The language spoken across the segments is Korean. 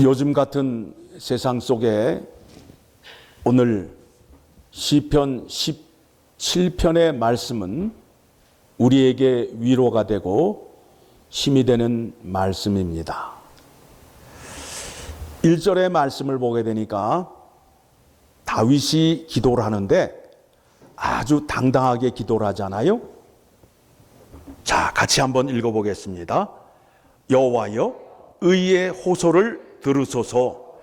요즘 같은 세상 속에 오늘 시편 17편의 말씀은 우리에게 위로가 되고 힘이 되는 말씀입니다. 1절의 말씀을 보게 되니까 다윗이 기도를 하는데 아주 당당하게 기도를 하잖아요. 자, 같이 한번 읽어보겠습니다. 여호와여, 의의 호소를 들으소서.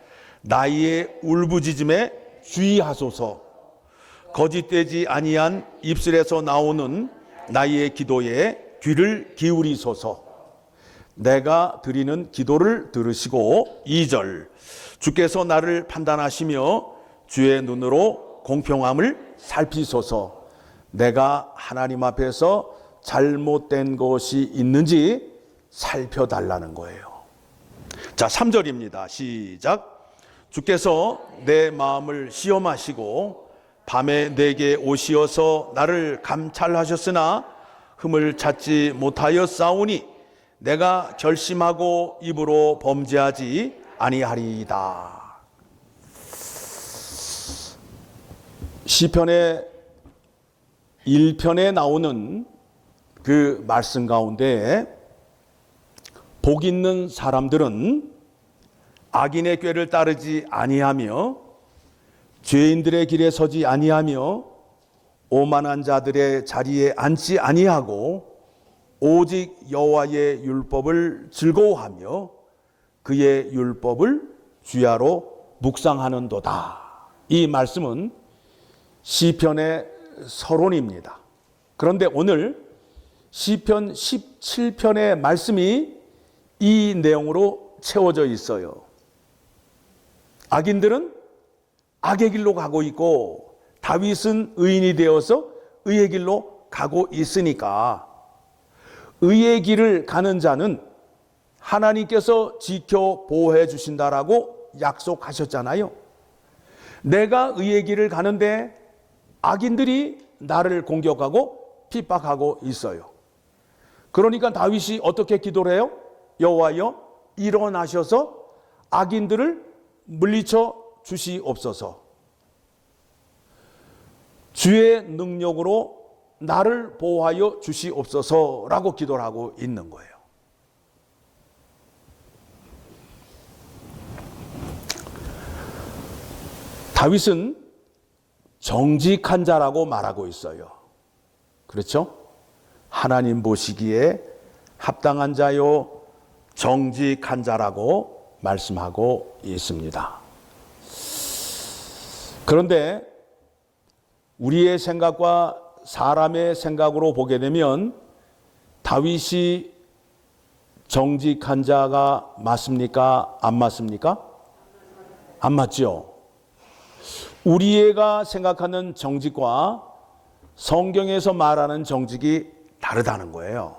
나의 울부짖음에 주의하소서. 거짓되지 아니한 입술에서 나오는 나의 기도에 귀를 기울이소서. 내가 드리는 기도를 들으시고 2절 주께서 나를 판단하시며 주의 눈으로 공평함을 살피소서. 내가 하나님 앞에서 잘못된 것이 있는지 살펴달라는 거예요. 자, 3절입니다. 시작. 주께서 내 마음을 시험하시고 밤에 내게 오시어서 나를 감찰하셨으나 흠을 찾지 못하여 싸우니 내가 결심하고 입으로 범죄하지 아니하리이다. 시편의 1편에 나오는 그 말씀 가운데 복 있는 사람들은 악인의 꾀를 따르지 아니하며 죄인들의 길에 서지 아니하며 오만한 자들의 자리에 앉지 아니하고 오직 여호와의 율법을 즐거워하며 그의 율법을 주야로 묵상하는도다. 이 말씀은 시편의 서론입니다. 그런데 오늘 시편 17편의 말씀이 이 내용으로 채워져 있어요. 악인들은 악의 길로 가고 있고 다윗은 의인이 되어서 의의 길로 가고 있으니까 의의 길을 가는 자는 하나님께서 지켜 보호해 주신다라고 약속하셨잖아요. 내가 의의 길을 가는데 악인들이 나를 공격하고 핍박하고 있어요. 그러니까 다윗이 어떻게 기도를 해요? 여호와여, 일어나셔서 악인들을 물리쳐 주시옵소서. 주의 능력으로 나를 보호하여 주시옵소서라고 기도를 하고 있는 거예요. 다윗은 정직한 자라고 말하고 있어요. 그렇죠? 하나님 보시기에 합당한 자요, 정직한 자라고 말씀하고 있습니다. 그런데 우리의 생각과 사람의 생각으로 보게 되면 다윗이 정직한 자가 맞습니까? 안 맞습니까? 안 맞죠? 우리가 생각하는 정직과 성경에서 말하는 정직이 다르다는 거예요.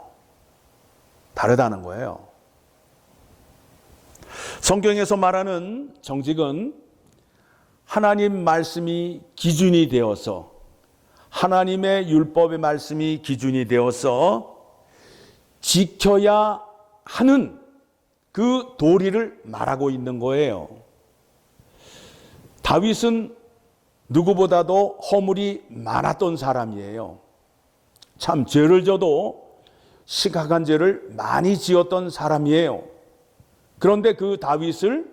다르다는 거예요. 성경에서 말하는 정직은 하나님 말씀이 기준이 되어서 하나님의 율법의 말씀이 기준이 되어서 지켜야 하는 그 도리를 말하고 있는 거예요. 다윗은 누구보다도 허물이 많았던 사람이에요. 참 죄를 져도 심각한 죄를 많이 지었던 사람이에요. 그런데 그 다윗을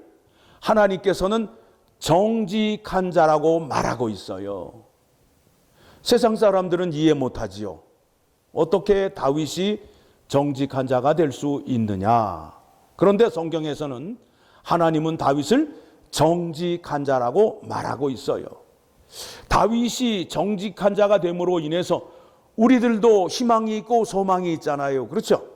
하나님께서는 정직한 자라고 말하고 있어요. 세상 사람들은 이해 못하지요. 어떻게 다윗이 정직한 자가 될 수 있느냐. 그런데 성경에서는 하나님은 다윗을 정직한 자라고 말하고 있어요. 다윗이 정직한 자가 됨으로 인해서 우리들도 희망이 있고 소망이 있잖아요. 그렇죠?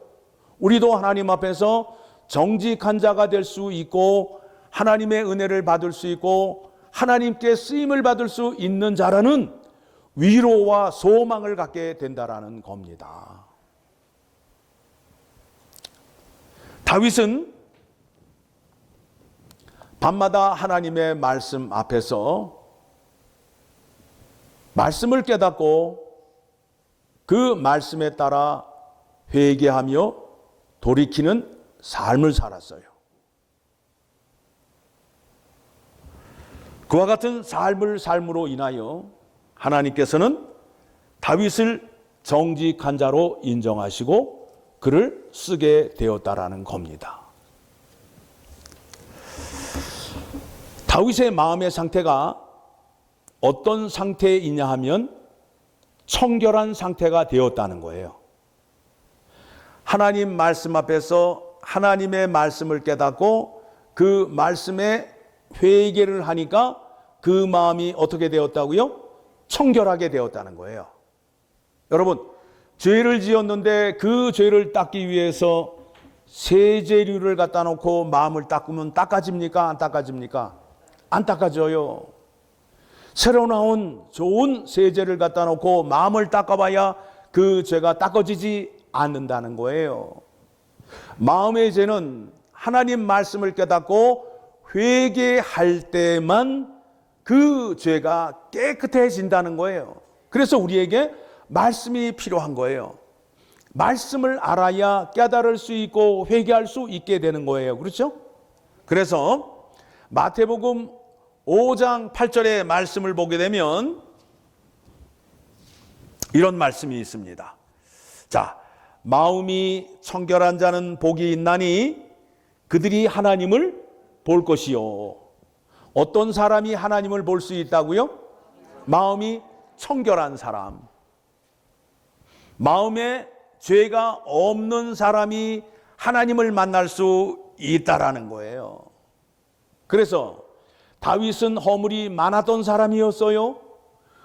우리도 하나님 앞에서 정직한 자가 될 수 있고 하나님의 은혜를 받을 수 있고 하나님께 쓰임을 받을 수 있는 자라는 위로와 소망을 갖게 된다라는 겁니다. 다윗은 밤마다 하나님의 말씀 앞에서 말씀을 깨닫고 그 말씀에 따라 회개하며 돌이키는 삶을 살았어요. 그와 같은 삶을 삶으로 인하여 하나님께서는 다윗을 정직한 자로 인정하시고 그를 쓰게 되었다라는 겁니다. 다윗의 마음의 상태가 어떤 상태이냐 하면 청결한 상태가 되었다는 거예요. 하나님 말씀 앞에서 하나님의 말씀을 깨닫고 그 말씀에 회개를 하니까 그 마음이 어떻게 되었다고요? 청결하게 되었다는 거예요. 여러분, 죄를 지었는데 그 죄를 닦기 위해서 세제류를 갖다 놓고 마음을 닦으면 닦아집니까? 안 닦아집니까? 안 닦아져요. 새로 나온 좋은 세제를 갖다 놓고 마음을 닦아봐야 그 죄가 닦아지지 않는다는 거예요. 마음의 죄는 하나님 말씀을 깨닫고 회개할 때만 그 죄가 깨끗해진다는 거예요. 그래서 우리에게 말씀이 필요한 거예요. 말씀을 알아야 깨달을 수 있고 회개할 수 있게 되는 거예요. 그렇죠? 그래서 마태복음 5장 8절의 말씀을 보게 되면 이런 말씀이 있습니다. 자, 마음이 청결한 자는 복이 있나니 그들이 하나님을 볼 것이요. 어떤 사람이 하나님을 볼 수 있다고요? 마음이 청결한 사람. 마음에 죄가 없는 사람이 하나님을 만날 수 있다라는 거예요. 그래서 다윗은 허물이 많았던 사람이었어요.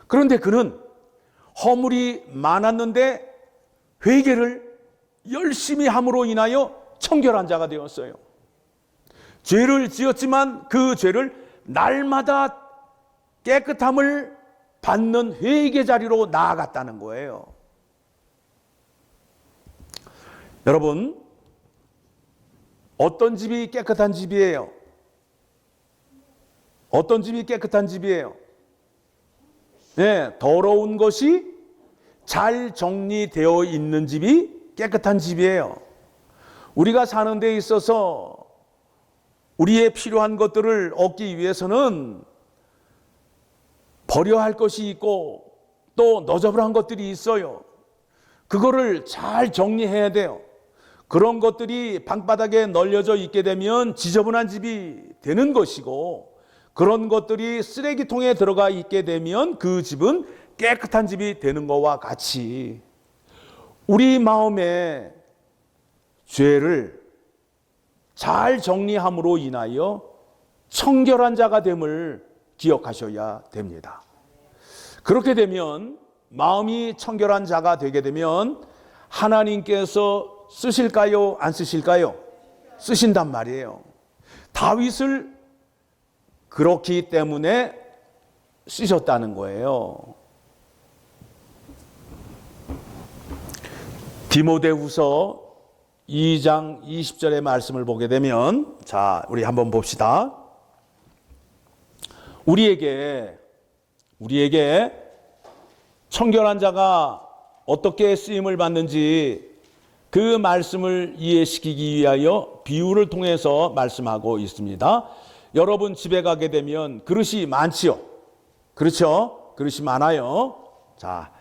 그런데 그는 허물이 많았는데 회개를 열심히 함으로 인하여 청결한 자가 되었어요. 죄를 지었지만 그 죄를 날마다 깨끗함을 받는 회개 자리로 나아갔다는 거예요. 여러분, 어떤 집이 깨끗한 집이에요? 어떤 집이 깨끗한 집이에요? 네, 더러운 것이 잘 정리되어 있는 집이 깨끗한 집이에요. 우리가 사는 데 있어서 우리의 필요한 것들을 얻기 위해서는 버려야 할 것이 있고 또 너저분한 것들이 있어요. 그거를 잘 정리해야 돼요. 그런 것들이 방바닥에 널려져 있게 되면 지저분한 집이 되는 것이고, 그런 것들이 쓰레기통에 들어가 있게 되면 그 집은 깨끗한 집이 되는 것과 같이 우리 마음에 죄를 잘 정리함으로 인하여 청결한 자가 됨을 기억하셔야 됩니다. 그렇게 되면, 마음이 청결한 자가 되게 되면 하나님께서 쓰실까요? 안 쓰실까요? 쓰신단 말이에요. 다윗을 그렇기 때문에 쓰셨다는 거예요. 디모데후서 2장 20절의 말씀을 보게 되면, 자, 우리 한번 봅시다. 우리에게 청결한 자가 어떻게 쓰임을 받는지 그 말씀을 이해시키기 위하여 비유를 통해서 말씀하고 있습니다. 여러분 집에 가게 되면 그릇이 많지요. 그렇죠? 그릇이 많아요. 자,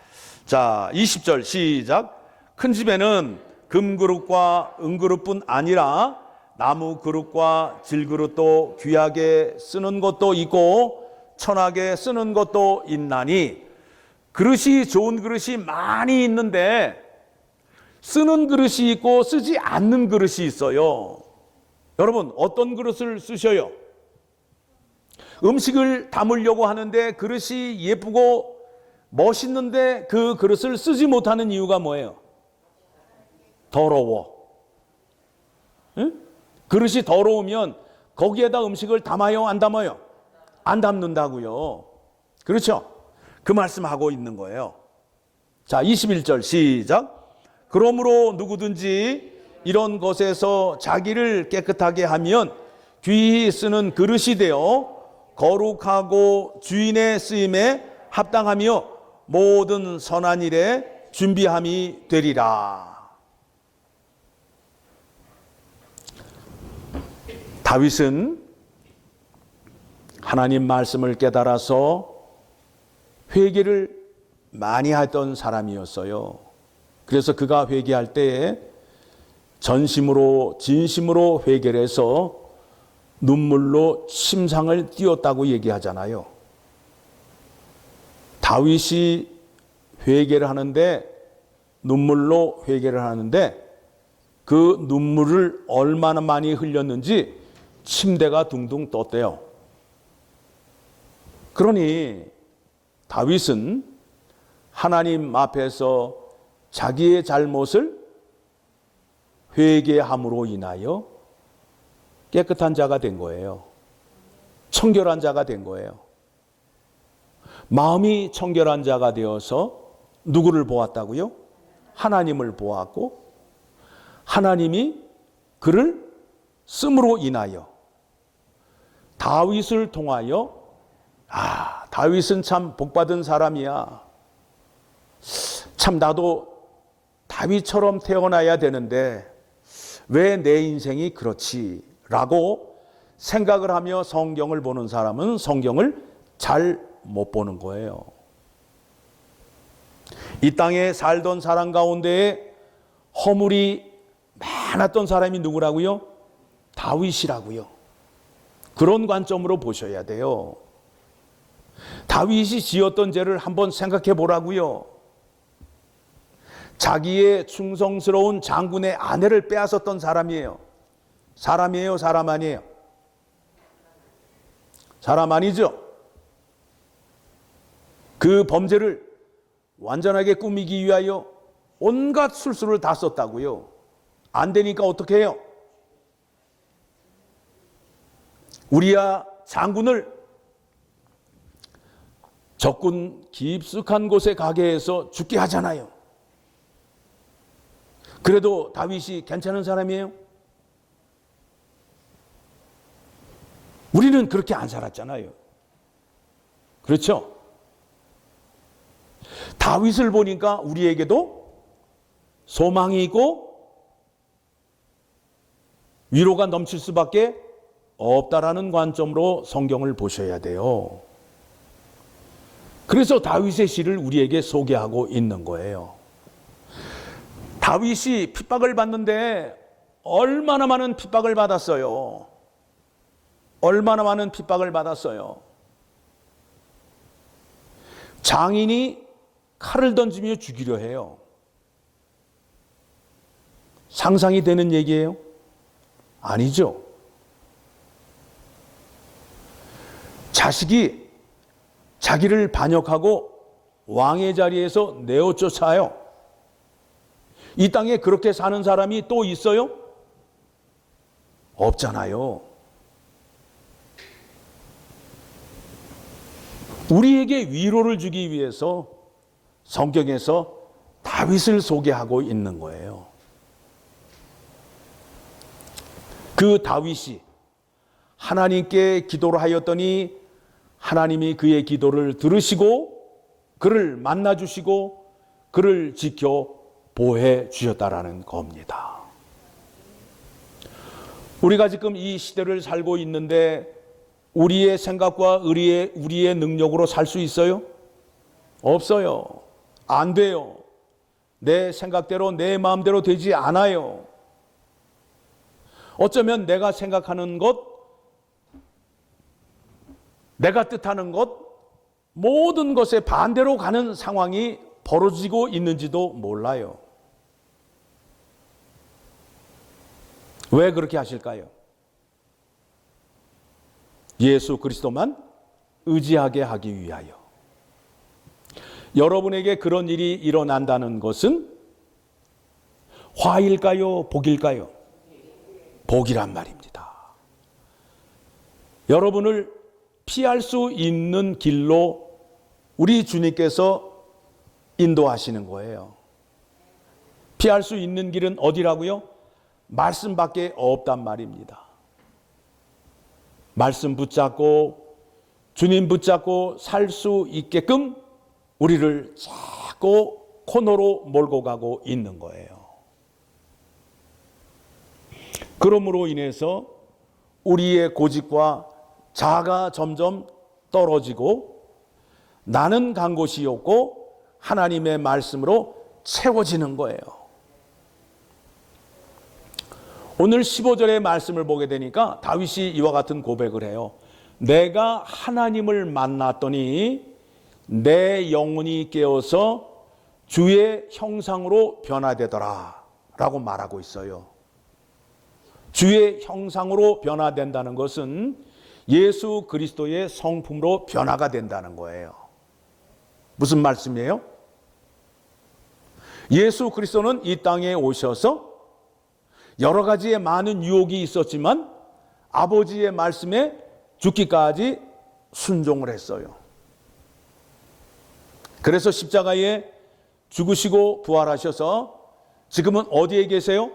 20절 시작. 큰 집에는 금그릇과 은그릇뿐 아니라 나무 그릇과 질그릇도 귀하게 쓰는 것도 있고 천하게 쓰는 것도 있나니, 그릇이 좋은 그릇이 많이 있는데 쓰는 그릇이 있고 쓰지 않는 그릇이 있어요. 여러분, 어떤 그릇을 쓰셔요? 음식을 담으려고 하는데 그릇이 예쁘고 멋있는데 그 그릇을 쓰지 못하는 이유가 뭐예요? 더러워. 응? 그릇이 더러우면 거기에다 음식을 담아요, 안 담아요? 안 담는다고요. 그렇죠? 그 말씀하고 있는 거예요. 자, 21절 시작. 그러므로 누구든지 이런 것에서 자기를 깨끗하게 하면 귀히 쓰는 그릇이 되어 거룩하고 주인의 쓰임에 합당하며 모든 선한 일에 준비함이 되리라. 다윗은 하나님 말씀을 깨달아서 회개를 많이 했던 사람이었어요. 그래서 그가 회개할 때에 전심으로 진심으로 회개를 해서 눈물로 침상을 띄웠다고 얘기하잖아요. 다윗이 회개를 하는데 눈물로 회개를 하는데 그 눈물을 얼마나 많이 흘렸는지 침대가 둥둥 떴대요. 그러니 다윗은 하나님 앞에서 자기의 잘못을 회개함으로 인하여 깨끗한 자가 된 거예요. 청결한 자가 된 거예요. 마음이 청결한 자가 되어서 누구를 보았다고요? 하나님을 보았고 하나님이 그를 씀으로 인하여 다윗을 통하여 다윗은 참 복받은 사람이야. 참 나도 다윗처럼 태어나야 되는데 왜 내 인생이 그렇지? 라고 생각을 하며 성경을 보는 사람은 성경을 잘 못 보는 거예요. 이 땅에 살던 사람 가운데에 허물이 많았던 사람이 누구라고요? 다윗이라고요. 그런 관점으로 보셔야 돼요. 다윗이 지었던 죄를 한번 생각해 보라고요. 자기의 충성스러운 장군의 아내를 빼앗았던 사람이에요. 사람이에요, 사람 아니에요? 사람 아니죠? 그 범죄를 완전하게 꾸미기 위하여 온갖 술수를 다 썼다고요. 안 되니까 어떻게 해요? 우리야 장군을 적군 깊숙한 곳에 가게 해서 죽게 하잖아요. 그래도 다윗이 괜찮은 사람이에요? 우리는 그렇게 안 살았잖아요. 그렇죠? 다윗을 보니까 우리에게도 소망이 있고 위로가 넘칠 수밖에 없다라는 관점으로 성경을 보셔야 돼요. 그래서 다윗의 시를 우리에게 소개하고 있는 거예요. 다윗이 핍박을 받는데 얼마나 많은 핍박을 받았어요. 얼마나 많은 핍박을 받았어요. 장인이 칼을 던지며 죽이려 해요. 상상이 되는 얘기예요? 아니죠. 자식이 자기를 반역하고 왕의 자리에서 내어쫓아요. 이 땅에 그렇게 사는 사람이 또 있어요? 없잖아요. 우리에게 위로를 주기 위해서 성경에서 다윗을 소개하고 있는 거예요. 그 다윗이 하나님께 기도를 하였더니 하나님이 그의 기도를 들으시고 그를 만나주시고 그를 지켜 보호해 주셨다라는 겁니다. 우리가 지금 이 시대를 살고 있는데 우리의 생각과 우리의 능력으로 살 수 있어요? 없어요. 안 돼요. 내 생각대로 내 마음대로 되지 않아요. 어쩌면 내가 생각하는 것, 내가 뜻하는 것, 모든 것에 반대로 가는 상황이 벌어지고 있는지도 몰라요. 왜 그렇게 하실까요? 예수 그리스도만 의지하게 하기 위하여. 여러분에게 그런 일이 일어난다는 것은 화일까요? 복일까요? 복이란 말입니다. 여러분을 피할 수 있는 길로 우리 주님께서 인도하시는 거예요. 피할 수 있는 길은 어디라고요? 말씀밖에 없단 말입니다. 말씀 붙잡고 주님 붙잡고 살 수 있게끔 우리를 자꾸 코너로 몰고 가고 있는 거예요. 그러므로 인해서 우리의 고집과 자아가 점점 떨어지고 나는 간 곳이 없고 하나님의 말씀으로 채워지는 거예요. 오늘 15절의 말씀을 보게 되니까 다윗이 이와 같은 고백을 해요. 내가 하나님을 만났더니 내 영혼이 깨어서 주의 형상으로 변화되더라 라고 말하고 있어요. 주의 형상으로 변화된다는 것은 예수 그리스도의 성품으로 변화가 된다는 거예요. 무슨 말씀이에요? 예수 그리스도는 이 땅에 오셔서 여러 가지의 많은 유혹이 있었지만 아버지의 말씀에 죽기까지 순종을 했어요. 그래서 십자가에 죽으시고 부활하셔서 지금은 어디에 계세요?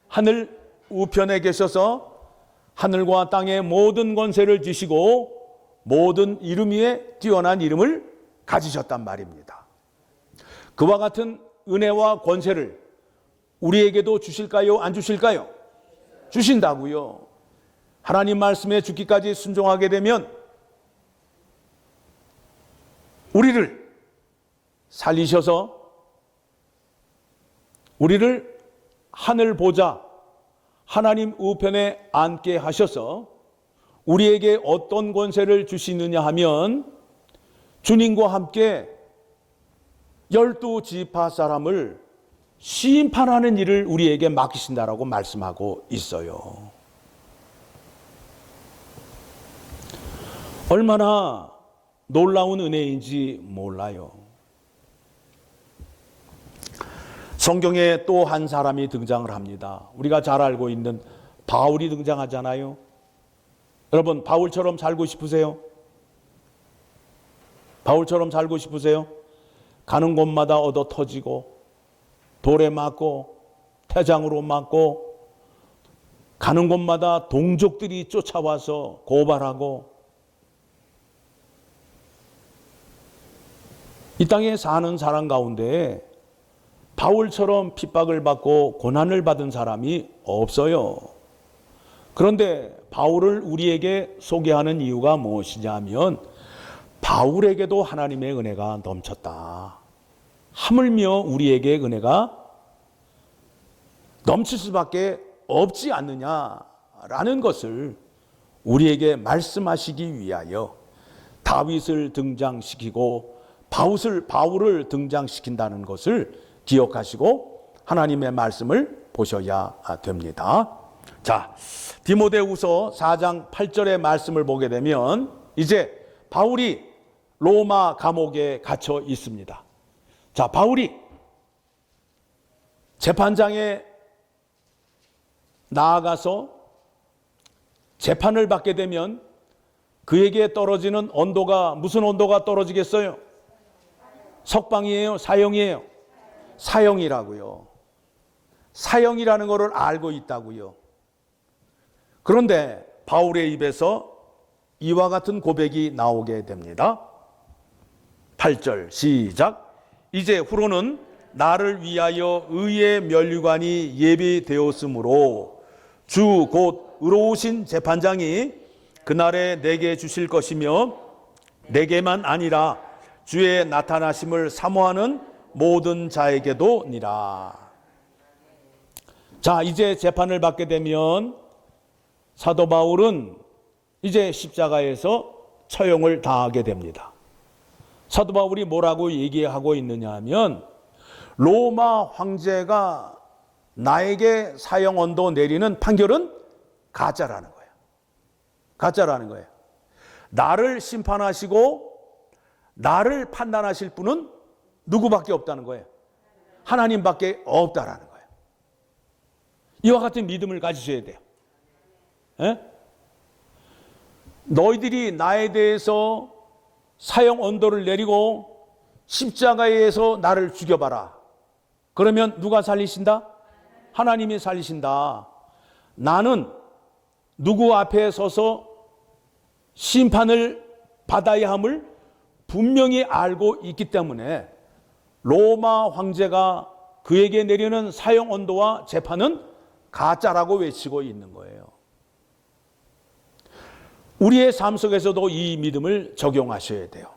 하늘 우편에 계셔서 하늘과 땅의 모든 권세를 지시고 모든 이름 위에 뛰어난 이름을 가지셨단 말입니다. 그와 같은 은혜와 권세를 우리에게도 주실까요? 안 주실까요? 주신다고요. 하나님 말씀에 죽기까지 순종하게 되면 우리를 살리셔서 우리를 하늘 보좌 하나님 우편에 앉게 하셔서 우리에게 어떤 권세를 주시느냐 하면 주님과 함께 12지파 사람을 심판하는 일을 우리에게 맡기신다라고 말씀하고 있어요. 얼마나 놀라운 은혜인지 몰라요. 성경에 또 한 사람이 등장을 합니다. 우리가 잘 알고 있는 바울이 등장하잖아요. 여러분, 바울처럼 살고 싶으세요? 바울처럼 살고 싶으세요? 가는 곳마다 얻어 터지고 돌에 맞고 태장으로 맞고 가는 곳마다 동족들이 쫓아와서 고발하고 이 땅에 사는 사람 가운데 바울처럼 핍박을 받고 고난을 받은 사람이 없어요. 그런데 바울을 우리에게 소개하는 이유가 무엇이냐면 바울에게도 하나님의 은혜가 넘쳤다. 하물며 우리에게 은혜가 넘칠 수밖에 없지 않느냐라는 것을 우리에게 말씀하시기 위하여 다윗을 등장시키고 바울을 등장시킨다는 것을 기억하시고 하나님의 말씀을 보셔야 됩니다. 자, 디모데후서 4장 8절의 말씀을 보게 되면 이제 바울이 로마 감옥에 갇혀 있습니다. 자, 바울이 재판장에 나아가서 재판을 받게 되면 그에게 떨어지는 온도가 무슨 온도가 떨어지겠어요? 석방이에요? 사형이에요? 사형이라고요. 사형이라는 것을 알고 있다고요. 그런데 바울의 입에서 이와 같은 고백이 나오게 됩니다. 8절 시작. 이제 후로는 나를 위하여 의의 면류관이 예비되었으므로 주 곧 의로우신 재판장이 그날에 내게 주실 것이며 내게만 아니라 주의 나타나심을 사모하는 모든 자에게도 니라. 자, 이제 재판을 받게 되면 사도 바울은 이제 십자가에서 처형을 당하게 됩니다. 사도 바울이 뭐라고 얘기하고 있느냐 하면 로마 황제가 나에게 사형 언도 내리는 판결은 가짜라는 거예요. 가짜라는 거예요. 나를 심판하시고 나를 판단하실 분은 누구밖에 없다는 거예요. 하나님밖에 없다라는 거예요. 이와 같은 믿음을 가지셔야 돼요. 에? 너희들이 나에 대해서 사형 언도를 내리고 십자가에서 나를 죽여봐라. 그러면 누가 살리신다? 하나님이 살리신다. 나는 누구 앞에 서서 심판을 받아야 함을 분명히 알고 있기 때문에 로마 황제가 그에게 내리는 사형 언도와 재판은 가짜라고 외치고 있는 거예요. 우리의 삶 속에서도 이 믿음을 적용하셔야 돼요.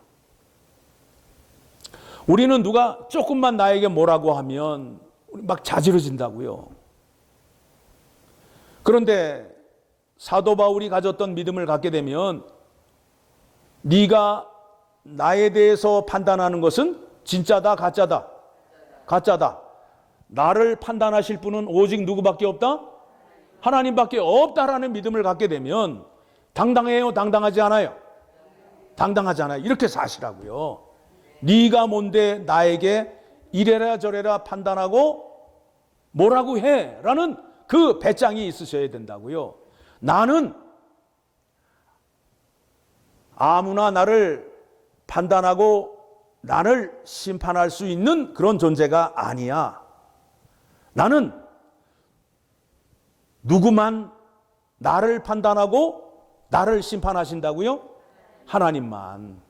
우리는 누가 조금만 나에게 뭐라고 하면 막 자지러진다고요. 그런데 사도 바울이 가졌던 믿음을 갖게 되면 네가 나에 대해서 판단하는 것은 진짜다, 가짜다? 가짜다. 나를 판단하실 분은 오직 누구밖에 없다? 하나님밖에 없다라는 믿음을 갖게 되면 당당해요, 당당하지 않아요? 당당하지 않아요. 이렇게 사시라고요. 네가 뭔데 나에게 이래라 저래라 판단하고 뭐라고 해? 라는 그 배짱이 있으셔야 된다고요. 나는 아무나 나를 판단하고 나를 심판할 수 있는 그런 존재가 아니야. 나는 누구만 나를 판단하고 나를 심판하신다고요? 하나님만.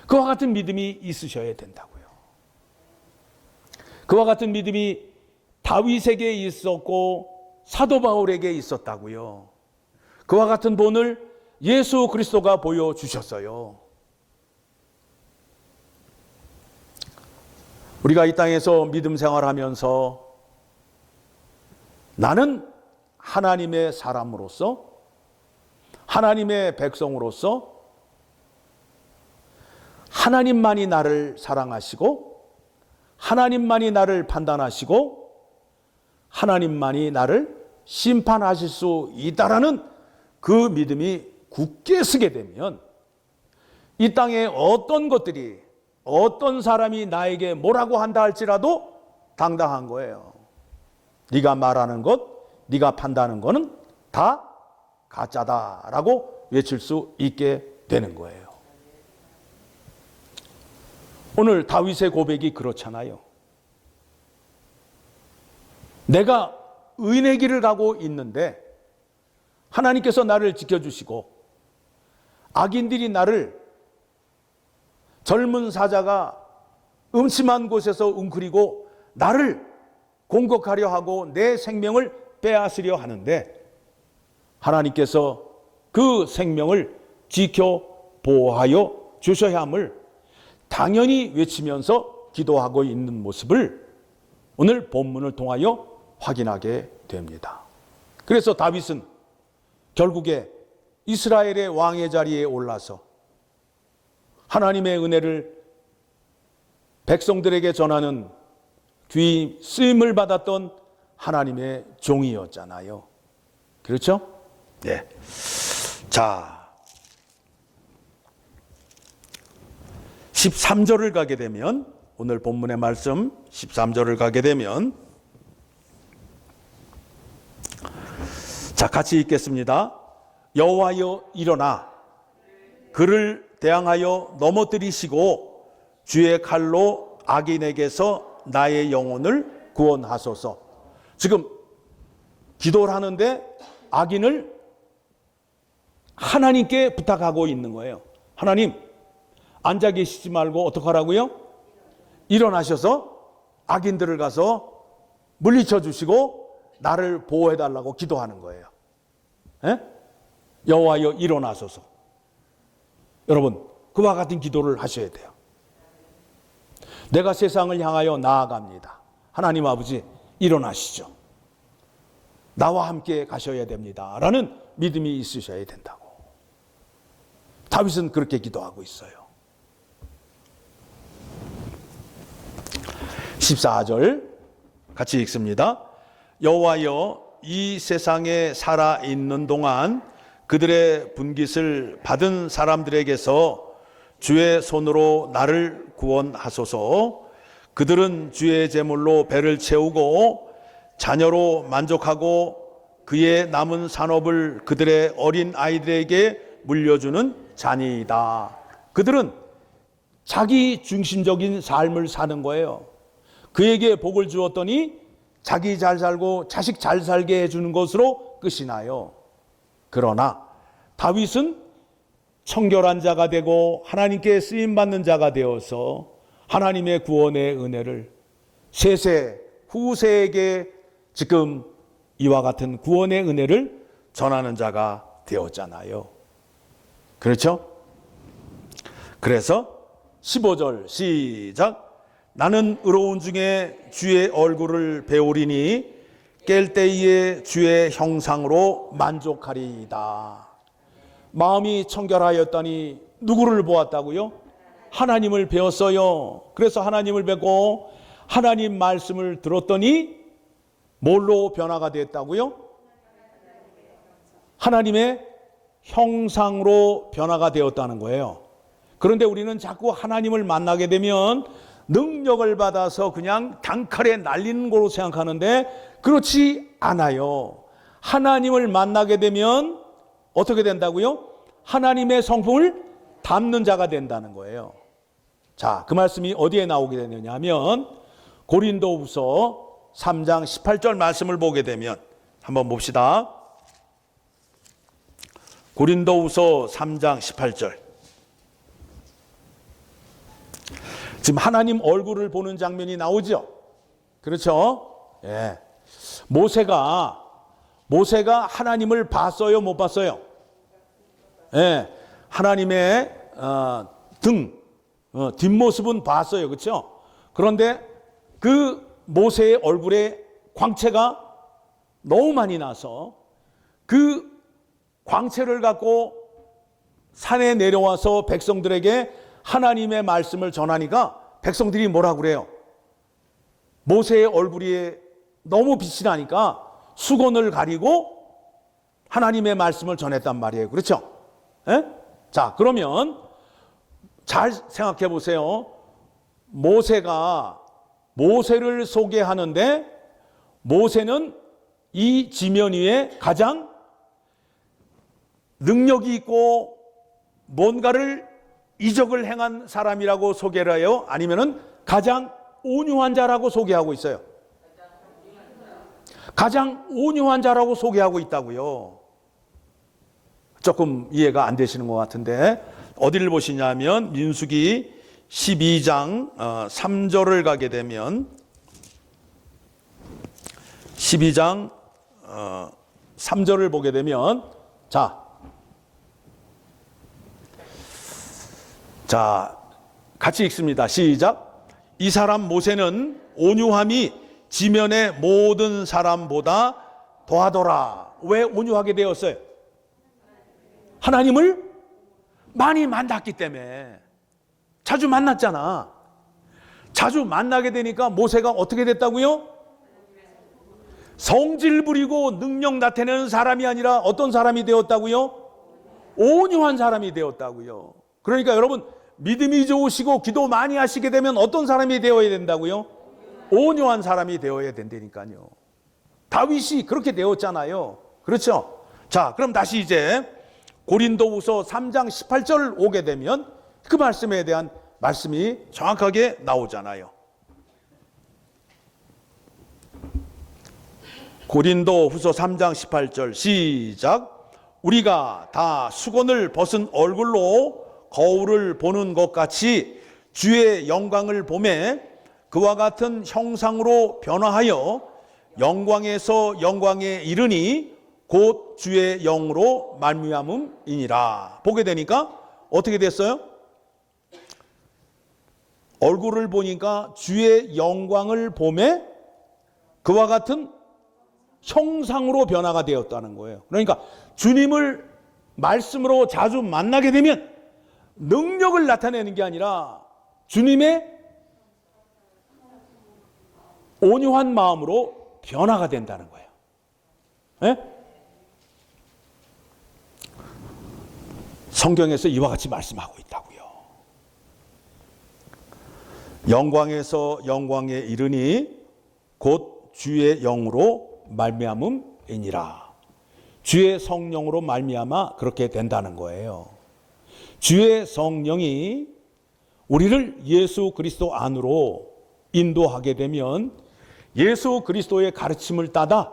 그와 같은 믿음이 있으셔야 된다고요. 그와 같은 믿음이 다윗에게 있었고 사도 바울에게 있었다고요. 그와 같은 본을 예수 그리스도가 보여주셨어요. 우리가 이 땅에서 믿음 생활하면서 나는 하나님의 사람으로서, 하나님의 백성으로서 하나님만이 나를 사랑하시고 하나님만이 나를 판단하시고 하나님만이 나를 심판하실 수 있다라는 그 믿음이 굳게 서게 되면 이 땅에 어떤 것들이, 어떤 사람이 나에게 뭐라고 한다 할지라도 당당한 거예요. 네가 말하는 것, 네가 판단하는 거는 다 가짜다라고 외칠 수 있게 되는 거예요. 오늘 다윗의 고백이 그렇잖아요. 내가 의인의 길을 가고 있는데 하나님께서 나를 지켜주시고 악인들이 나를, 젊은 사자가 음침한 곳에서 웅크리고 나를 공격하려 하고 내 생명을 빼앗으려 하는데 하나님께서 그 생명을 지켜 보호하여 주셔야 함을 당연히 외치면서 기도하고 있는 모습을 오늘 본문을 통하여 확인하게 됩니다. 그래서 다윗은 결국에 이스라엘의 왕의 자리에 올라서 하나님의 은혜를 백성들에게 전하는 귀 쓰임을 받았던 하나님의 종이었잖아요. 그렇죠? 네. 자, 13절을 가게 되면, 오늘 본문의 말씀 13절을 가게 되면, 자, 같이 읽겠습니다. 여호와여 일어나 그를 대항하여 넘어뜨리시고 주의 칼로 악인에게서 나의 영혼을 구원하소서. 지금 기도를 하는데 악인을 하나님께 부탁하고 있는 거예요. 하나님, 앉아 계시지 말고 어떡하라고요? 일어나셔서 악인들을 가서 물리쳐 주시고 나를 보호해 달라고 기도하는 거예요. 에? 여호와여 일어나소서. 여러분, 그와 같은 기도를 하셔야 돼요. 내가 세상을 향하여 나아갑니다. 하나님 아버지, 일어나시죠. 나와 함께 가셔야 됩니다. 라는 믿음이 있으셔야 된다고. 다윗은 그렇게 기도하고 있어요. 14절 같이 읽습니다. 여호와여 이 세상에 살아있는 동안 그들의 분깃을 받은 사람들에게서 주의 손으로 나를 구원하소서. 그들은 주의 제물로 배를 채우고 자녀로 만족하고 그의 남은 산업을 그들의 어린 아이들에게 물려주는 자니이다. 그들은 자기 중심적인 삶을 사는 거예요. 그에게 복을 주었더니 자기 잘 살고 자식 잘 살게 해주는 것으로 끝이 나요. 그러나 다윗은 청결한 자가 되고 하나님께 쓰임받는 자가 되어서 하나님의 구원의 은혜를 세세 후세에게 지금 이와 같은 구원의 은혜를 전하는 자가 되었잖아요. 그렇죠? 그래서 15절 시작. 나는 의로운 중에 주의 얼굴을 배우리니 깰 때에 주의 형상으로 만족하리이다. 마음이 청결하였다니 누구를 보았다고요? 하나님을 배웠어요. 그래서 하나님을 뵙고 하나님 말씀을 들었더니 뭘로 변화가 됐다고요? 하나님의 형상으로 변화가 되었다는 거예요. 그런데 우리는 자꾸 하나님을 만나게 되면 능력을 받아서 그냥 단칼에 날리는 걸로 생각하는데 그렇지 않아요. 하나님을 만나게 되면 어떻게 된다고요? 하나님의 성품을 담는 자가 된다는 거예요. 자, 그 말씀이 어디에 나오게 되느냐 하면 고린도후서 3장 18절 말씀을 보게 되면 한번 봅시다. 고린도후서 3장 18절. 지금 하나님 얼굴을 보는 장면이 나오죠. 그렇죠? 예. 모세가 하나님을 봤어요, 못 봤어요? 예. 하나님의 뒷모습은 봤어요. 그렇죠? 그런데 그 모세의 얼굴에 광채가 너무 많이 나서 그 광채를 갖고 산에 내려와서 백성들에게 하나님의 말씀을 전하니까 백성들이 뭐라 그래요? 모세의 얼굴이 너무 빛이 나니까 수건을 가리고 하나님의 말씀을 전했단 말이에요. 그렇죠? 예? 자, 그러면 잘 생각해 보세요. 모세를 소개하는데 모세는 이 지면 위에 가장 능력이 있고 뭔가를 이적을 행한 사람이라고 소개를 해요? 아니면은 가장 온유한 자라고 소개하고 있어요? 가장 온유한 자라고 소개하고 있다고요. 조금 이해가 안 되시는 것 같은데 어디를 보시냐면 민수기 12장 3절을 가게 되면 12장 3절을 보게 되면 자, 같이 읽습니다. 시작. 이 사람 모세는 온유함이 지면의 모든 사람보다 더하더라. 왜 온유하게 되었어요? 하나님을 많이 만났기 때문에. 자주 만났잖아. 자주 만나게 되니까 모세가 어떻게 됐다고요? 성질 부리고 능력 나타내는 사람이 아니라 어떤 사람이 되었다고요? 온유한 사람이 되었다고요. 그러니까 여러분 믿음이 좋으시고 기도 많이 하시게 되면 어떤 사람이 되어야 된다고요? 온유한 사람이 되어야 된다니까요. 다윗이 그렇게 되었잖아요. 그렇죠? 자, 그럼 다시 이제 고린도후서 3장 18절 오게 되면 그 말씀에 대한 말씀이 정확하게 나오잖아요. 고린도후서 3장 18절 시작. 우리가 다 수건을 벗은 얼굴로 거울을 보는 것 같이 주의 영광을 보매 그와 같은 형상으로 변화하여 영광에서 영광에 이르니 곧 주의 영으로 말미암음이니라. 보게 되니까 어떻게 됐어요? 얼굴을 보니까 주의 영광을 보매 그와 같은 형상으로 변화가 되었다는 거예요. 그러니까 주님을 말씀으로 자주 만나게 되면 능력을 나타내는 게 아니라 주님의 온유한 마음으로 변화가 된다는 거예요. 네? 성경에서 이와 같이 말씀하고 있다고요. 영광에서 영광에 이르니 곧 주의 영으로 말미암음이니라. 주의 성령으로 말미암아 그렇게 된다는 거예요. 주의 성령이 우리를 예수 그리스도 안으로 인도하게 되면 예수 그리스도의 가르침을 따라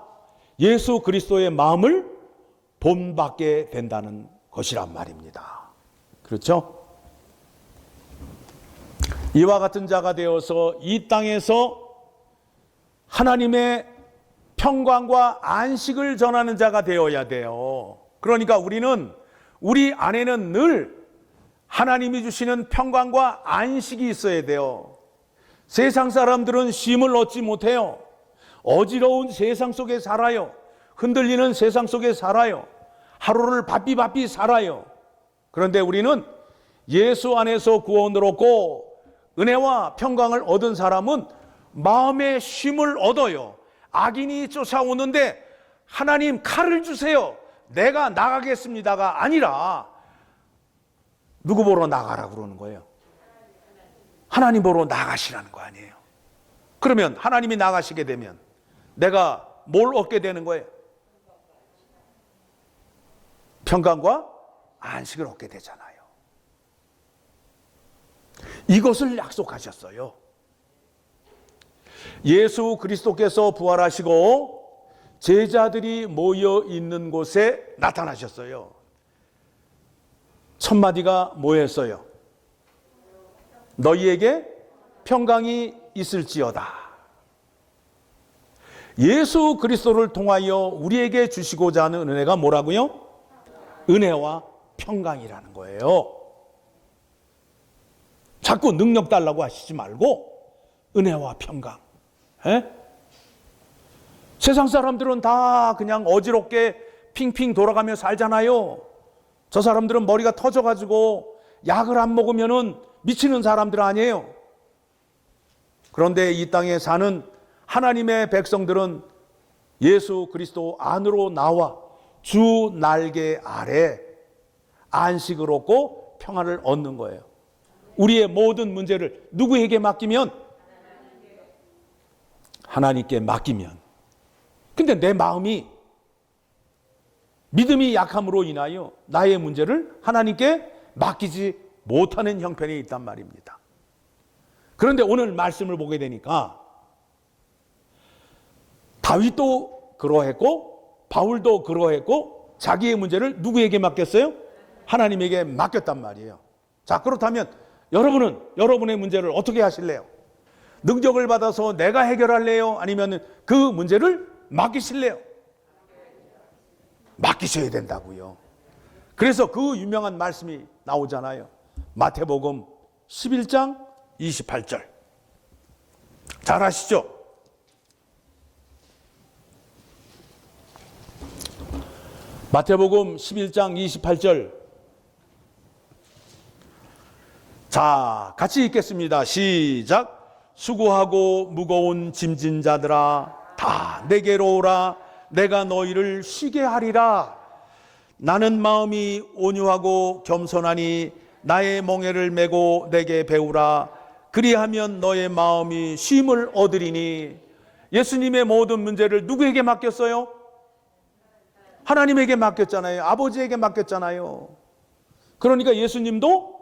예수 그리스도의 마음을 본받게 된다는 것이란 말입니다. 그렇죠? 이와 같은 자가 되어서 이 땅에서 하나님의 평강과 안식을 전하는 자가 되어야 돼요. 그러니까 우리는 우리 안에는 늘 하나님이 주시는 평강과 안식이 있어야 돼요. 세상 사람들은 쉼을 얻지 못해요. 어지러운 세상 속에 살아요. 흔들리는 세상 속에 살아요. 하루를 바삐 살아요. 그런데 우리는 예수 안에서 구원을 얻고 은혜와 평강을 얻은 사람은 마음의 쉼을 얻어요. 악인이 쫓아오는데 하나님 칼을 주세요, 내가 나가겠습니다가 아니라 누구 보러 나가라 그러는 거예요? 하나님 보러 나가시라는 거 아니에요. 그러면 하나님이 나가시게 되면 내가 뭘 얻게 되는 거예요? 평강과 안식을 얻게 되잖아요. 이것을 약속하셨어요. 예수 그리스도께서 부활하시고 제자들이 모여 있는 곳에 나타나셨어요. 첫 마디가 뭐였어요? 너희에게 평강이 있을지어다. 예수 그리스도를 통하여 우리에게 주시고자 하는 은혜가 뭐라고요? 은혜와 평강이라는 거예요. 자꾸 능력 달라고 하시지 말고 은혜와 평강. 세상 사람들은 다 그냥 어지럽게 핑핑 돌아가며 살잖아요. 저 사람들은 머리가 터져가지고 약을 안 먹으면은 미치는 사람들 아니에요. 그런데 이 땅에 사는 하나님의 백성들은 예수 그리스도 안으로 나와 주 날개 아래 안식을 얻고 평안을 얻는 거예요. 우리의 모든 문제를 누구에게 맡기면? 하나님께 맡기면. 근데 내 마음이 믿음이 약함으로 인하여 나의 문제를 하나님께 맡기지 못하는 형편이 있단 말입니다. 그런데 오늘 말씀을 보게 되니까 다윗도 그러했고 바울도 그러했고 자기의 문제를 누구에게 맡겼어요? 하나님에게 맡겼단 말이에요. 자, 그렇다면 여러분은 여러분의 문제를 어떻게 하실래요? 능력을 받아서 내가 해결할래요? 아니면 그 문제를 맡기실래요? 맡기셔야 된다고요. 그래서 그 유명한 말씀이 나오잖아요. 마태복음 11장 28절. 잘 아시죠? 마태복음 11장 28절. 자, 같이 읽겠습니다. 시작. 수고하고 무거운 짐진 자들아 다 내게로 오라. 내가 너희를 쉬게 하리라. 나는 마음이 온유하고 겸손하니 나의 멍에를 메고 내게 배우라. 그리하면 너의 마음이 쉼을 얻으리니. 예수님의 모든 문제를 누구에게 맡겼어요? 하나님에게 맡겼잖아요. 아버지에게 맡겼잖아요. 그러니까 예수님도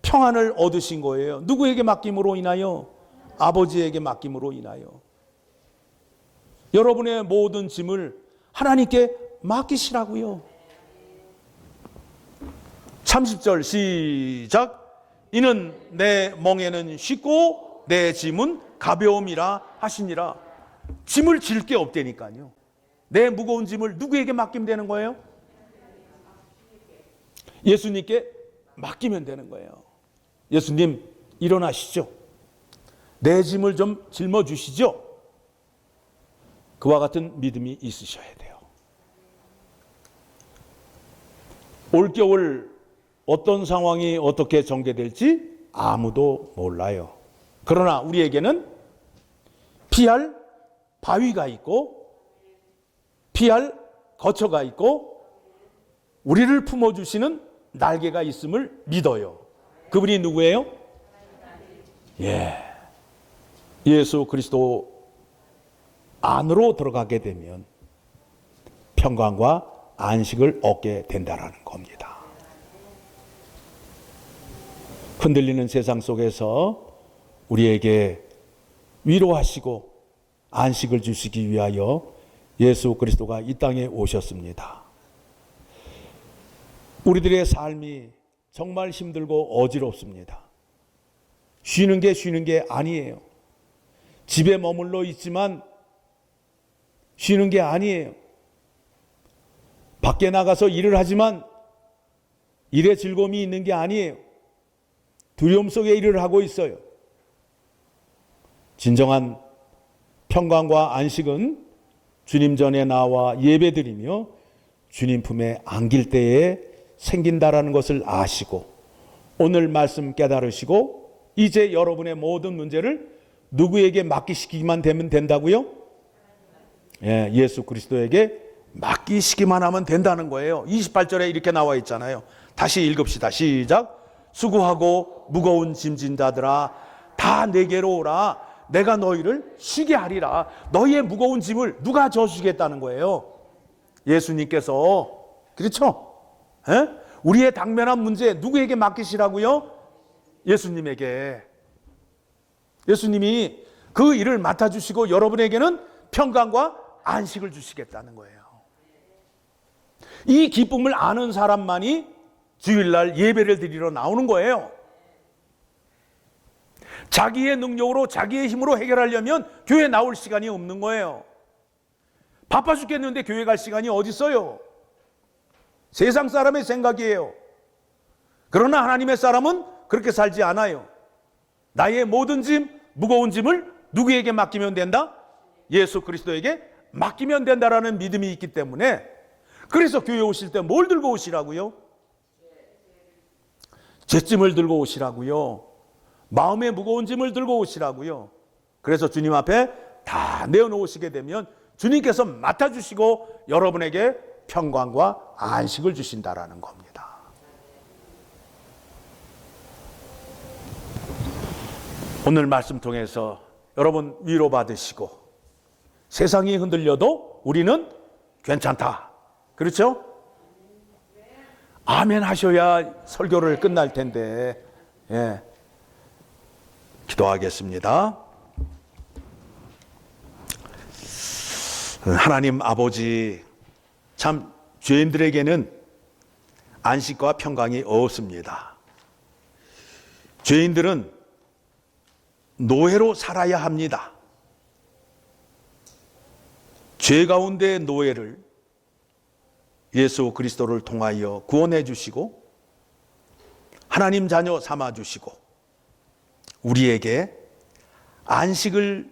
평안을 얻으신 거예요. 누구에게 맡김으로 인하여? 아버지에게 맡김으로 인하여. 여러분의 모든 짐을 하나님께 맡기시라고요. 30절 시작. 이는 내 멍에는 쉽고 내 짐은 가벼움이라 하시니라. 짐을 질 게 없다니까요. 내 무거운 짐을 누구에게 맡기면 되는 거예요? 예수님께 맡기면 되는 거예요. 예수님 일어나시죠. 내 짐을 좀 짊어주시죠. 그와 같은 믿음이 있으셔야 돼요. 올겨울 어떤 상황이 어떻게 전개될지 아무도 몰라요. 그러나 우리에게는 피할 바위가 있고 피할 거처가 있고 우리를 품어주시는 날개가 있음을 믿어요. 그분이 누구예요? 예수 그리스도 안으로 들어가게 되면 평강과 안식을 얻게 된다는 겁니다. 흔들리는 세상 속에서 우리에게 위로하시고 안식을 주시기 위하여 예수 그리스도가 이 땅에 오셨습니다. 우리들의 삶이 정말 힘들고 어지럽습니다. 쉬는 게 아니에요. 집에 머물러 있지만 쉬는 게 아니에요. 밖에 나가서 일을 하지만 일에 즐거움이 있는 게 아니에요. 두려움 속에 일을 하고 있어요. 진정한 평강과 안식은 주님 전에 나와 예배드리며 주님 품에 안길 때에 생긴다라는 것을 아시고 오늘 말씀 깨달으시고 이제 여러분의 모든 문제를 누구에게 맡기시기만 되면 된다고요? 예, 예수 그리스도에게 맡기시기만 하면 된다는 거예요. 28절에 이렇게 나와 있잖아요. 다시 읽읍시다. 시작. 수고하고 무거운 짐진 자들아 다 내게로 오라. 내가 너희를 쉬게 하리라. 너희의 무거운 짐을 누가 져주시겠다는 거예요? 예수님께서. 그렇죠? 에? 우리의 당면한 문제 누구에게 맡기시라고요? 예수님에게. 예수님이 그 일을 맡아주시고 여러분에게는 평강과 안식을 주시겠다는 거예요. 이 기쁨을 아는 사람만이 주일날 예배를 드리러 나오는 거예요. 자기의 능력으로 자기의 힘으로 해결하려면 교회 나올 시간이 없는 거예요. 바빠 죽겠는데 교회 갈 시간이 어디 있어요? 세상 사람의 생각이에요. 그러나 하나님의 사람은 그렇게 살지 않아요. 나의 모든 짐, 무거운 짐을 누구에게 맡기면 된다? 예수 그리스도에게 맡기면 된다라는 믿음이 있기 때문에 그래서 교회 오실 때 뭘 들고 오시라고요? 죄짐을 들고 오시라고요. 마음의 무거운 짐을 들고 오시라고요. 그래서 주님 앞에 다 내어놓으시게 되면 주님께서 맡아주시고 여러분에게 평강과 안식을 주신다라는 겁니다. 오늘 말씀 통해서 여러분 위로받으시고 세상이 흔들려도 우리는 괜찮다. 그렇죠? 아멘 하셔야 설교를 끝날 텐데. 예. 기도하겠습니다. 하나님 아버지, 참 죄인들에게는 안식과 평강이 없습니다. 죄인들은 노예로 살아야 합니다. 죄 가운데의 노예를 예수 그리스도를 통하여 구원해 주시고 하나님 자녀 삼아 주시고 우리에게 안식을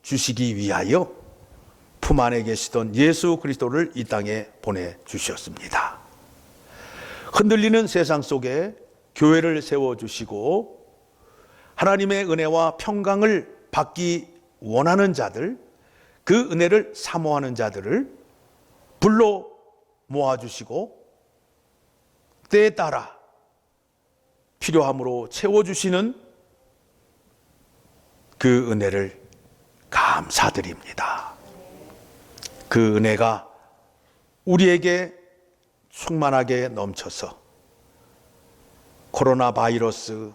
주시기 위하여 품 안에 계시던 예수 그리스도를 이 땅에 보내주셨습니다. 흔들리는 세상 속에 교회를 세워주시고 하나님의 은혜와 평강을 받기 원하는 자들, 그 은혜를 사모하는 자들을 불러 모아주시고 때에 따라 필요함으로 채워주시는 그 은혜를 감사드립니다. 그 은혜가 우리에게 충만하게 넘쳐서 코로나 바이러스,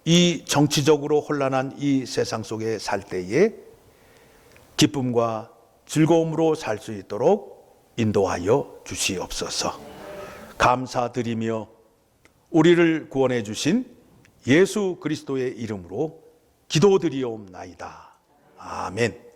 이 정치적으로 혼란한 이 세상 속에 살 때에 기쁨과 즐거움으로 살 수 있도록 인도하여 주시옵소서. 감사드리며 우리를 구원해 주신 예수 그리스도의 이름으로 기도드리옵나이다. 아멘.